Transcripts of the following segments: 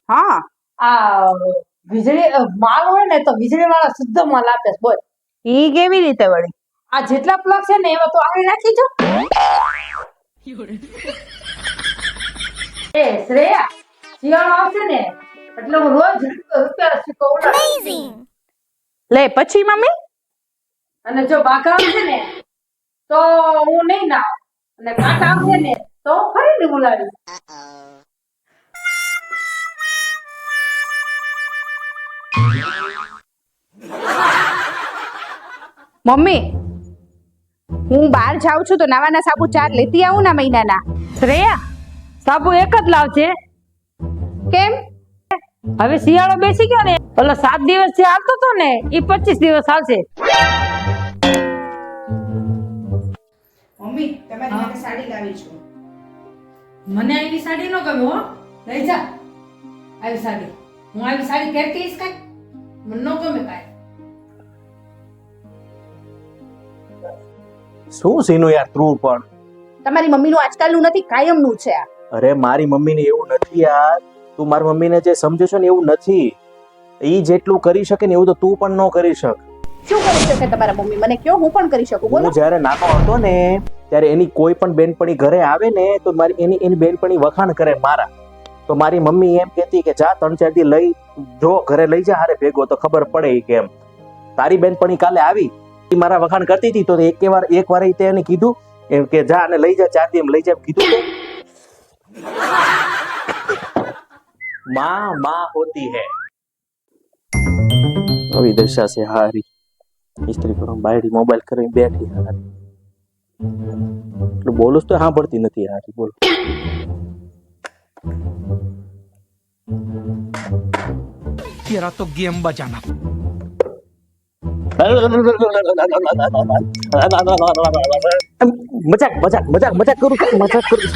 હા આ વીજળી માલ હોય ને તો વીજળી વાળા શુદ્ધ માલ આપે છે. બોલ ઈ કેવી રીતે વળી? આ જેટલા પ્લગ છે ને એમાં તો આગળ નાખી જો. એ શ્રેયા, શિયાળો આવશે ને એટલે હું રોજ રૂપિયા સિક્કો ઉડાડું. લે પછી મમ્મી? અને જો બાઘા આવશે ને તો હું નહીં નાવ, અને કાંટા આવશે ને તો હું ફરીને ઉલાડીશ. મમ્મી હું બહાર જાઉં છું તો નવાના સાબુ 4 લેતી આવું ના મહિનાના. શ્રેયા, સાબુ એક જ લાવજે. કેમ? હવે શિયાળો બેસી ગયો ને, ઓલો 7 દિવસ જે આવતો હતો ને એ 25 દિવસ આવશે. મમ્મી તમારી માટે સાડી લાવી છું. મને આવી સાડી નો ગમે હો. લઈ જા આવી સાડી. હું આવી સાડી પહેરતી હઈશ કાઈ? મને નો ગમે કાઈ. શું સીનું યાર તું પણ? તમારી મમ્મીનું આજકાલનું નથી, કાયમનું છે આ. અરે મારી મમ્મીને એવું નથી યાર. તું મારી મમ્મીને જે સમજે છે ને એવું નથી. ઈ જેટલું કરી શકે ને એવું તો તું પણ ન કરી શક. શું કરી શકે તમારા મમ્મી? મને કયો, હું પણ કરી શકું. બોલો. હું જ્યારે નાનો હતો ને ત્યારે એની કોઈ પણ બેનપણી ઘરે આવે ને તો મારી એની બેનપણી વખાણ કરે મારા. તો મારી મમ્મી એમ કહેતી કે જા 3-4 દી લઈ જો ઘરે લઈ જા હારે ભેગો તો ખબર પડે ઈ કેમ. તારી બેનપણી કાલે આવી, ઈ મારા વખાણ કરતી હતી તો એક વાર એને કીધું એમ કે જા અને લઈ જા 4 દી એમ લઈ જા કીધું કે माँ माँ होती है. अभी दशा से हारी स्त्री पर बायડી મોબાઈલ કરીને બેઠી હારી. એટલે બોલું તો સાંભળતી નથી હારી. બોલો तेरा तो गेम बजाना. મજાક મજાક મજાક મજાક કરું છું, મજાક કરું છું.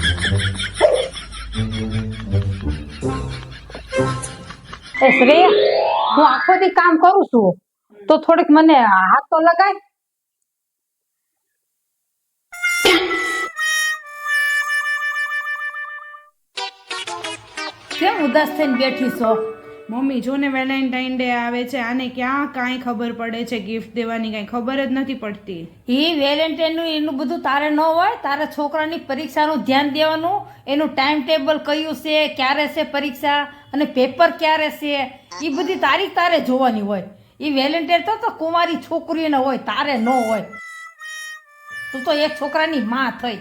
એ શ્રેયા, હું આખો દી કામ કરું છું તો થોડીક મને હાથ તો લગાય. કેમ ઉદાસ થઈને બેઠી છો? મમ્મી જો ને વેલેન્ટાઇન ડે આવે છે, આને ક્યાં કાંઈ ખબર પડે છે ગિફ્ટ દેવાની? કાંઈ ખબર જ નથી પડતી. એ વેલેન્ટાઇન નું એનું બધું તારે ન હોય. તારા છોકરાની પરીક્ષાનું ધ્યાન દેવાનું, એનું ટાઈમ ટેબલ કયું છે, ક્યારે છે પરીક્ષા અને પેપર ક્યારે છે, એ બધી તારીખ તારે જોવાની હોય. એ વેલેન્ટાઇન તો કુંવારી છોકરીઓને હોય, તારે ન હોય. તું તો એક છોકરાની માં થઈ.